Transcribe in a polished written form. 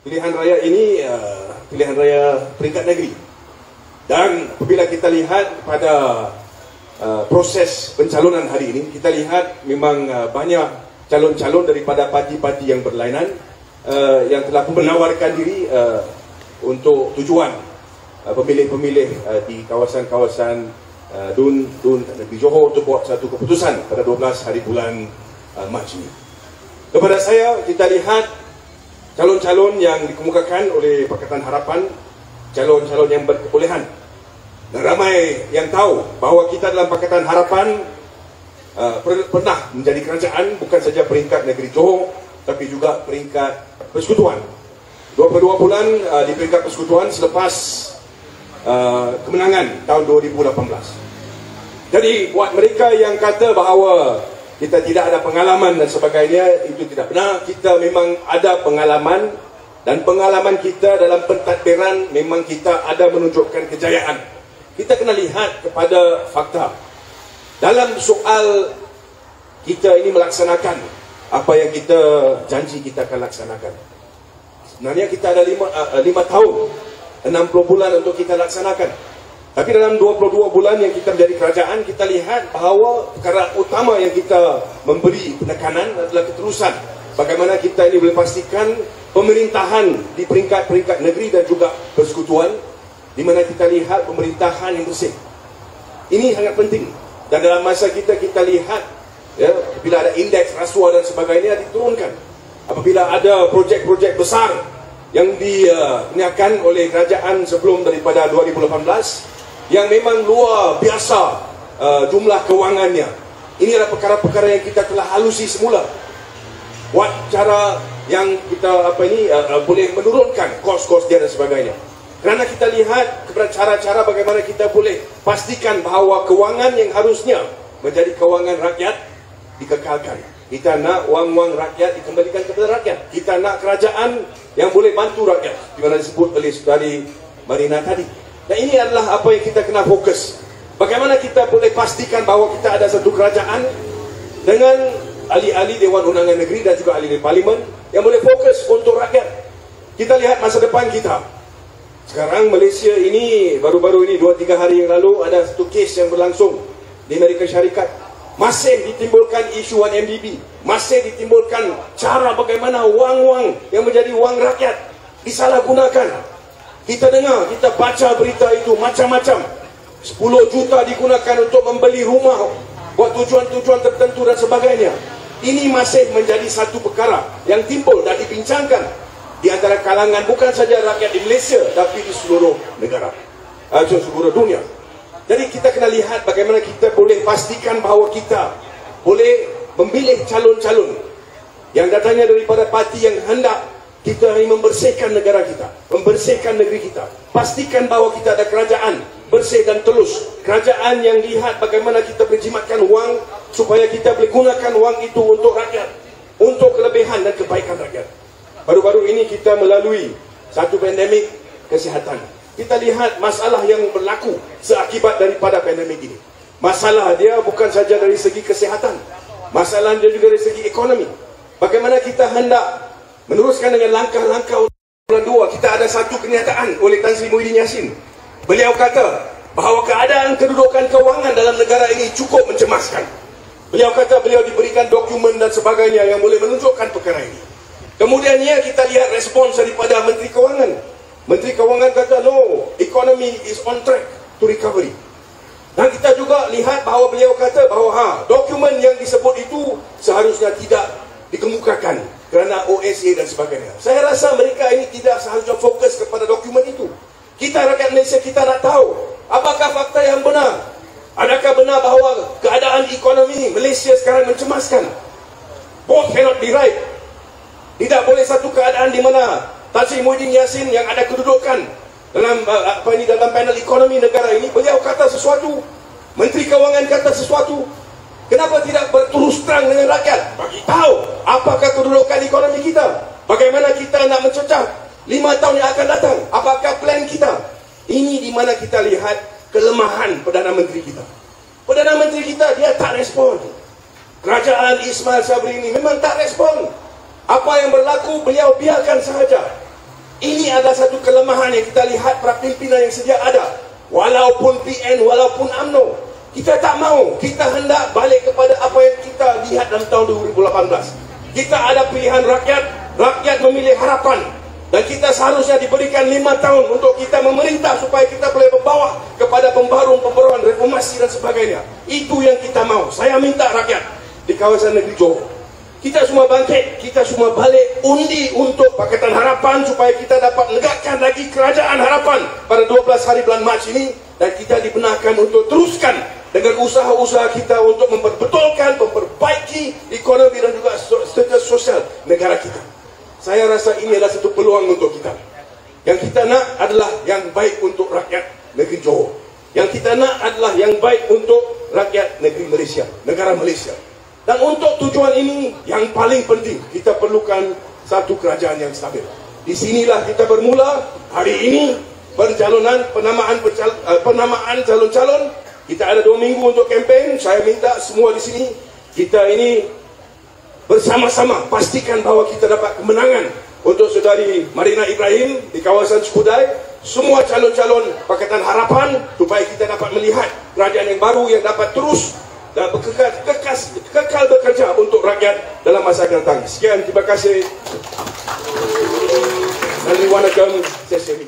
pilihan raya ini pilihan raya peringkat negeri. Dan apabila kita lihat pada proses pencalonan hari ini, kita lihat memang banyak calon-calon daripada parti-parti yang berlainan yang telah menawarkan diri untuk tujuan pemilih-pemilih di kawasan-kawasan Dun Negeri Johor untuk buat satu keputusan pada 12 hari bulan Mac ini. Kepada saya, kita lihat calon-calon yang dikemukakan oleh Pakatan Harapan, calon-calon yang berkebolehan. Dan ramai yang tahu bahawa kita dalam Pakatan Harapan pernah menjadi kerajaan bukan saja peringkat negeri Johor, tapi juga peringkat persekutuan. 22 bulan di peringkat persekutuan selepas kemenangan tahun 2018. Jadi buat mereka yang kata bahawa kita tidak ada pengalaman dan sebagainya, itu tidak benar. Kita memang ada pengalaman, dan pengalaman kita dalam pentadbiran memang kita ada menunjukkan kejayaan. Kita kena lihat kepada fakta. Dalam soal kita ini melaksanakan apa yang kita janji kita akan laksanakan. Sebenarnya kita ada 5 tahun, 60 bulan untuk kita laksanakan. Tapi dalam 22 bulan yang kita menjadi kerajaan, kita lihat bahawa perkara utama yang kita memberi penekanan adalah keterusan. Bagaimana kita ini boleh pastikan pemerintahan di peringkat-peringkat negeri dan juga persekutuan, di mana kita lihat pemerintahan yang bersih. Ini sangat penting. Dan dalam masa kita lihat, ya, bila ada indeks rasuah dan sebagainya diturunkan. Apabila ada projek-projek besar yang diniakan oleh kerajaan sebelum daripada 2018, yang memang luar biasa jumlah kewangannya. Ini adalah perkara-perkara yang kita telah halusi semula. Buat cara yang kita boleh menurunkan kos-kos dia dan sebagainya. Kerana kita lihat kepada cara-cara bagaimana kita boleh pastikan bahawa kewangan yang harusnya menjadi kewangan rakyat dikekalkan. Kita nak wang-wang rakyat dikembalikan kepada rakyat. Kita nak kerajaan yang boleh bantu rakyat, di mana disebut oleh saudari Marina tadi. Dan ini adalah apa yang kita kena fokus. Bagaimana kita boleh pastikan bahawa kita ada satu kerajaan dengan ahli-ahli Dewan Undangan Negeri dan juga ahli Parlimen yang boleh fokus untuk rakyat. Kita lihat masa depan kita. Sekarang Malaysia ini, baru-baru ini 2-3 hari yang lalu, ada satu kes yang berlangsung di Amerika Syarikat. Masih ditimbulkan isu 1MDB. Masih ditimbulkan cara bagaimana wang-wang yang menjadi wang rakyat disalahgunakan. Kita dengar, kita baca berita itu macam-macam. 10 juta digunakan untuk membeli rumah buat tujuan-tujuan tertentu dan sebagainya. Ini masih menjadi satu perkara yang timbul dan dibincangkan di antara kalangan bukan saja rakyat di Malaysia, tapi di seluruh negara, seluruh dunia. Jadi kita kena lihat bagaimana kita boleh pastikan bahawa kita boleh memilih calon-calon yang datangnya daripada parti yang hendak kita ingin membersihkan negara kita, membersihkan negeri kita. Pastikan bahawa kita ada kerajaan bersih dan telus. Kerajaan yang lihat bagaimana kita boleh jimatkan wang supaya kita boleh gunakan wang itu untuk rakyat, untuk kelebihan dan kebaikan rakyat. Baru-baru ini kita melalui satu pandemik kesihatan. Kita lihat masalah yang berlaku seakibat daripada pandemik ini. Masalah dia bukan saja dari segi kesihatan, masalah dia juga dari segi ekonomi. Bagaimana kita hendak meneruskan dengan langkah-langkah bulan 2. Kita ada satu kenyataan oleh Tan Sri Muhyiddin Yassin. Beliau kata bahawa keadaan kedudukan kewangan dalam negara ini cukup mencemaskan. Beliau kata beliau diberikan dokumen dan sebagainya yang boleh menunjukkan perkara ini. Kemudiannya kita lihat respons daripada Menteri Kewangan. Menteri Kewangan kata no, economy is on track to recovery. Dan kita juga lihat bahawa beliau kata bahawa dokumen yang disebut itu seharusnya tidak dikemukakan kerana OSA dan sebagainya. Saya rasa mereka ini tidak seharusnya fokus kepada dokumen itu. Kita rakyat Malaysia, kita nak tahu apakah fakta yang benar. Adakah benar bahawa keadaan ekonomi Malaysia sekarang mencemaskan? Both cannot be right. Tidak boleh satu keadaan di mana Tan Sri Muhyiddin Yassin yang ada kedudukan dalam dalam panel ekonomi negara ini, beliau kata sesuatu, Menteri Kewangan kata sesuatu. Kenapa tidak berterus terang dengan rakyat? Bagi tahu apakah kedudukan ekonomi kita, bagaimana kita nak mencecah 5 tahun yang akan datang, apakah plan kita. Ini di mana kita lihat kelemahan Perdana Menteri kita. Perdana Menteri kita, dia tak respon. Kerajaan Ismail Sabri ini memang tak respon. Apa yang berlaku beliau biarkan sahaja. Ini adalah satu kelemahan yang kita lihat para pimpinan yang sedia ada. Walaupun PN, walaupun UMNO, kita tak mau. Kita hendak balik kepada apa yang kita lihat dalam tahun 2018. Kita ada pilihan rakyat, rakyat memilih harapan. Dan kita seharusnya diberikan 5 tahun untuk kita memerintah supaya kita boleh membawa kepada pembaruan, reformasi dan sebagainya. Itu yang kita mau. Saya minta rakyat di kawasan negeri Johor, kita semua bangkit, kita semua balik undi untuk Pakatan Harapan supaya kita dapat menegakkan lagi kerajaan harapan pada 12 hari bulan Mac ini, dan kita dibenarkan untuk teruskan dengan usaha-usaha kita untuk memperbetulkan, memperbaiki ekonomi dan juga status sosial negara kita. Saya rasa ini adalah satu peluang untuk kita. Yang kita nak adalah yang baik untuk rakyat negeri Johor. Yang kita nak adalah yang baik untuk rakyat negeri Malaysia, negara Malaysia. Dan untuk tujuan ini, yang paling penting, kita perlukan satu kerajaan yang stabil. Di sinilah kita bermula hari ini, pencalonan, penamaan calon-calon. Kita ada 2 minggu untuk kempen. Saya minta semua di sini, kita ini bersama-sama pastikan bahawa kita dapat kemenangan untuk saudari Marina Ibrahim di kawasan Skudai. Semua calon-calon Pakatan Harapan, supaya kita dapat melihat kerajaan yang baru yang dapat terus dan kekal bekerja untuk rakyat dalam masa akan datang. Sekian, terima kasih. Dan wanakkam, saya